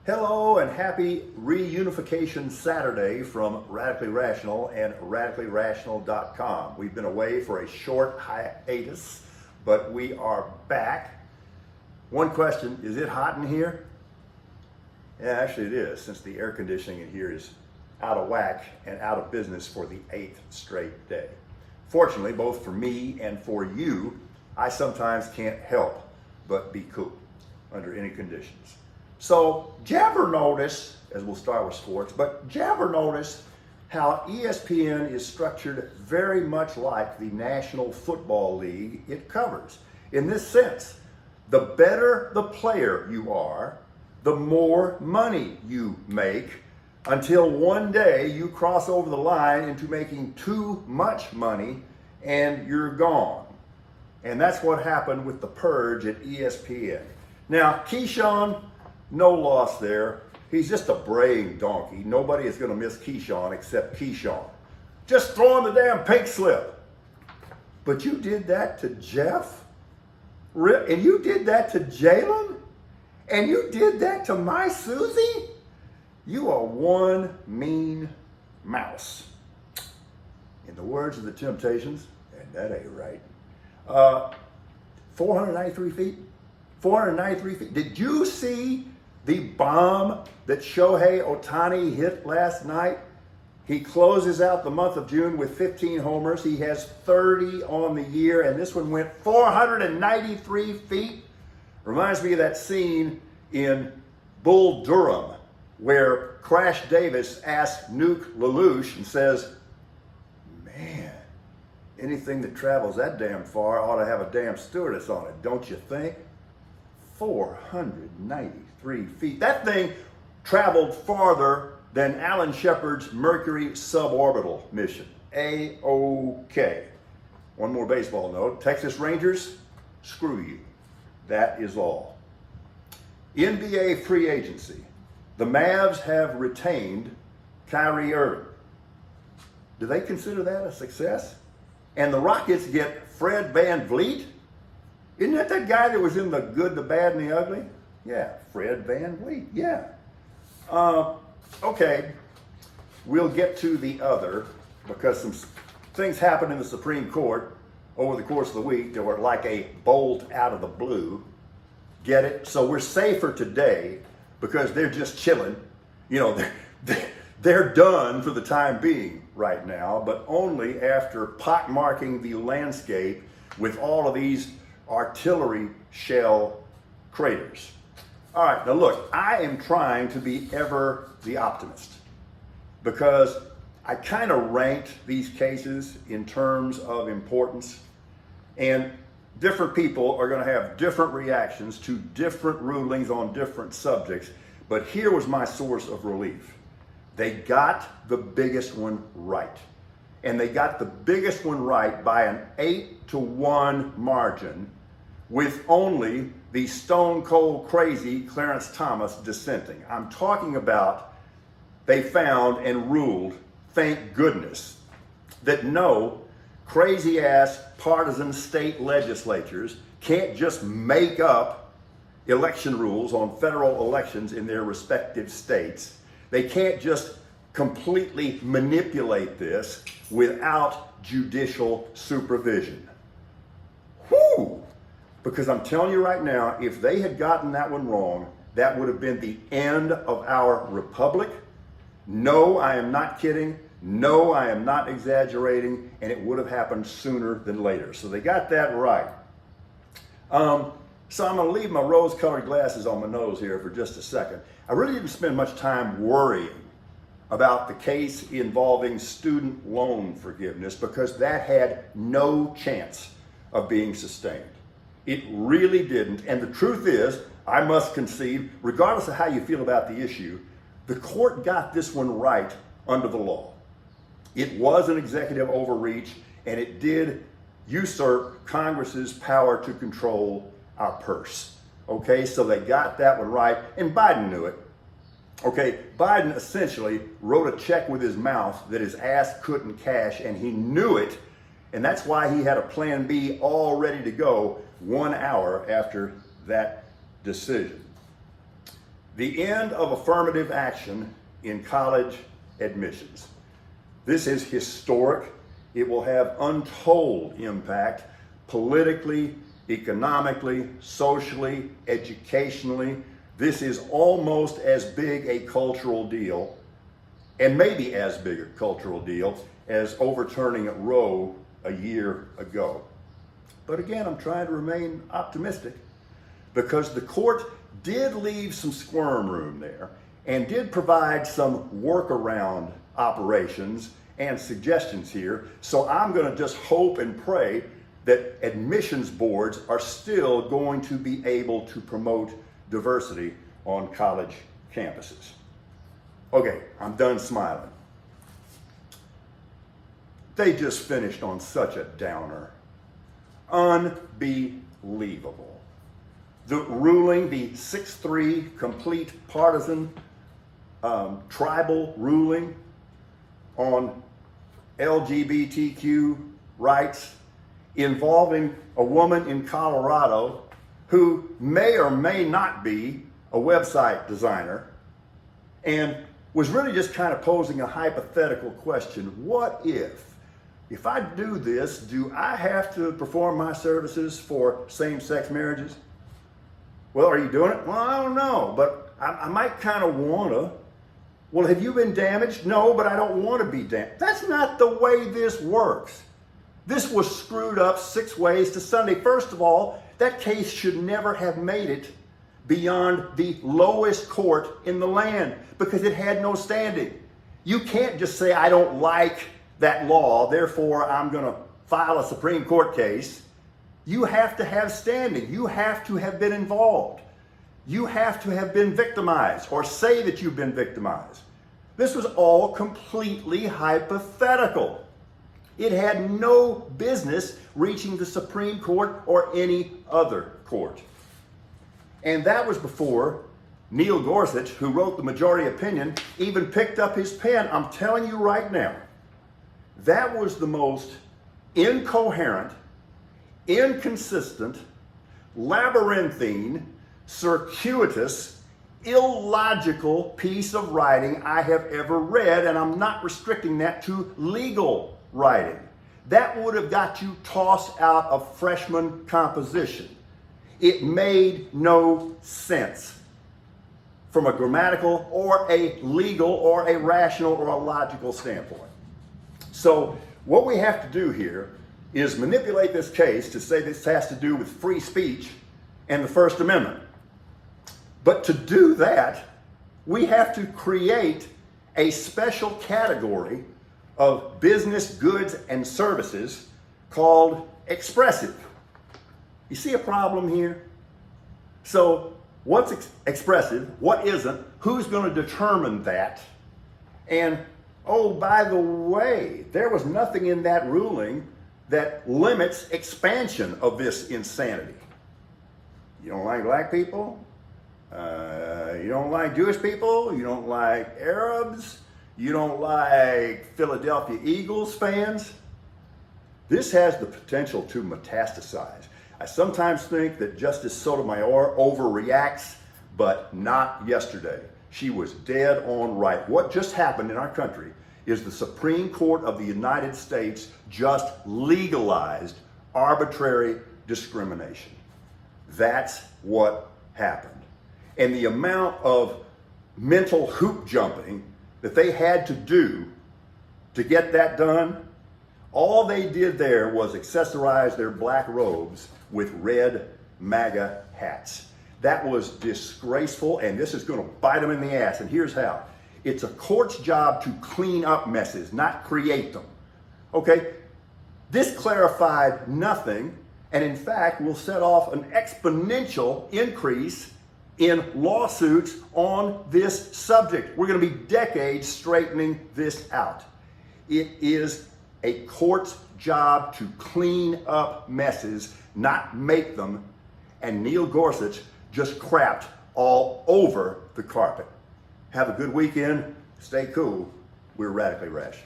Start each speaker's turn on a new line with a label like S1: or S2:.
S1: Hello and happy Reunification Saturday from Radically Rational and radicallyrational.com. We've been away for a short hiatus, but we are back. One question, is it hot in here? Yeah, actually it is, since the air conditioning in here is out of whack and out of business for the 8th straight day. Fortunately, both for me and for you, I sometimes can't help but be cool under any conditions. So, did you ever notice, as we'll start with sports, but did you ever notice how ESPN is structured very much like the National Football League it covers? In this sense, the better the player you are, the more money you make, until one day you cross over the line into making too much money and you're gone. And that's what happened with the purge at ESPN. Now, Keyshawn, no loss there. He's just a braying donkey. Nobody is going to miss Keyshawn except Keyshawn. Just throw him the damn pink slip. But you did that to Jeff? And you did that to Jalen? And you did that to my Susie? You are one mean mouse. In the words of the Temptations, and that ain't right. 493 feet? 493 feet. Did you see the bomb that Shohei Ohtani hit last night? He closes out the month of June with 15 homers. He has 30 on the year, and this one went 493 feet. Reminds me of that scene in Bull Durham where Crash Davis asks Nuke LaLoosh and says, man, anything that travels that damn far ought to have a damn stewardess on it, don't you think? 493 feet. That thing traveled farther than Alan Shepard's Mercury suborbital mission. A-OK. One more baseball note. Texas Rangers, screw you. That is all. NBA free agency. The Mavs have retained Kyrie Irving. Do they consider that a success? And the Rockets get Fred VanVleet? Isn't that guy that was in The Good, the Bad, and the Ugly? Yeah, Fred VanVleet, yeah. Okay, we'll get to the other because some things happened in the Supreme Court over the course of the week that were like a bolt out of the blue. Get it? So we're safer today because they're just chilling. You know, they're done for the time being right now, but only after pockmarking the landscape with all of these artillery shell craters. All right, now look, I am trying to be ever the optimist because I kind of ranked these cases in terms of importance, and different people are going to have different reactions to different rulings on different subjects, but here was my source of relief. They got the biggest one right. And they got the biggest one right by an 8-1 margin, with only the stone cold crazy Clarence Thomas dissenting. I'm talking about they found and ruled, thank goodness, that no crazy ass partisan state legislatures can't just make up election rules on federal elections in their respective states. They can't just completely manipulate this without judicial supervision. Whew! Because I'm telling you right now, if they had gotten that one wrong, that would have been the end of our republic. No, I am not kidding. No, I am not exaggerating. And it would have happened sooner than later. So they got that right. So I'm going to leave my rose-colored glasses on my nose here for just a second. I really didn't spend much time worrying about the case involving student loan forgiveness because that had no chance of being sustained. It really didn't. And the truth is, I must concede, regardless of how you feel about the issue, the court got this one right under the law. It was an executive overreach, and it did usurp Congress's power to control our purse. Okay, so they got that one right, and Biden knew it. Okay, Biden essentially wrote a check with his mouth that his ass couldn't cash, and he knew it, and that's why he had a plan B all ready to go 1 hour after that decision. The end of affirmative action in college admissions. This is historic. It will have untold impact politically, economically, socially, educationally. This is almost as big a cultural deal, and maybe as big a cultural deal, as overturning Roe a year ago. But again, I'm trying to remain optimistic because the court did leave some squirm room there and did provide some workaround operations and suggestions here. So I'm going to just hope and pray that admissions boards are still going to be able to promote diversity on college campuses. Okay, I'm done smiling. They just finished on such a downer. Unbelievable. The ruling, the 6-3 complete partisan tribal ruling on LGBTQ rights involving a woman in Colorado who may or may not be a website designer and was really just kind of posing a hypothetical question. What if I do this, do I have to perform my services for same-sex marriages? Well, are you doing it? Well, I don't know, but I might kind of want to. Well, have you been damaged? No, but I don't want to be damaged. That's not the way this works. This was screwed up 6 ways to Sunday. First of all, that case should never have made it beyond the lowest court in the land because it had no standing. You can't just say, I don't like that law, therefore I'm going to file a Supreme Court case. You have to have standing. You have to have been involved. You have to have been victimized or say that you've been victimized. This was all completely hypothetical. It had no business reaching the Supreme Court or any other court. And that was before Neil Gorsuch, who wrote the majority opinion, even picked up his pen. I'm telling you right now, that was the most incoherent, inconsistent, labyrinthine, circuitous, illogical piece of writing I have ever read, and I'm not restricting that to legal writing. That would have got you tossed out of freshman composition. It made no sense from a grammatical or a legal or a rational or a logical standpoint. So what we have to do here is manipulate this case to say this has to do with free speech and the First Amendment. But to do that, we have to create a special category of business, goods, and services called expressive. You see a problem here? So what's expressive? What isn't? Who's going to determine that? And oh, by the way, there was nothing in that ruling that limits expansion of this insanity. You don't like black people? You don't like Jewish people? You don't like Arabs? You don't like Philadelphia Eagles fans? This has the potential to metastasize. I sometimes think that Justice Sotomayor overreacts, but not yesterday. She was dead on right. What just happened in our country is the Supreme Court of the United States just legalized arbitrary discrimination. That's what happened. And the amount of mental hoop jumping that they had to do to get that done, all they did there was accessorize their black robes with red MAGA hats. That was disgraceful, and this is going to bite them in the ass, and here's how. It's a court's job to clean up messes, not create them. Okay? This clarified nothing, and in fact will set off an exponential increase in lawsuits on this subject. We're going to be decades straightening this out. It is a court's job to clean up messes, not make them, and Neil Gorsuch just crapped all over the carpet. Have a good weekend. Stay cool. We're Radically Rash.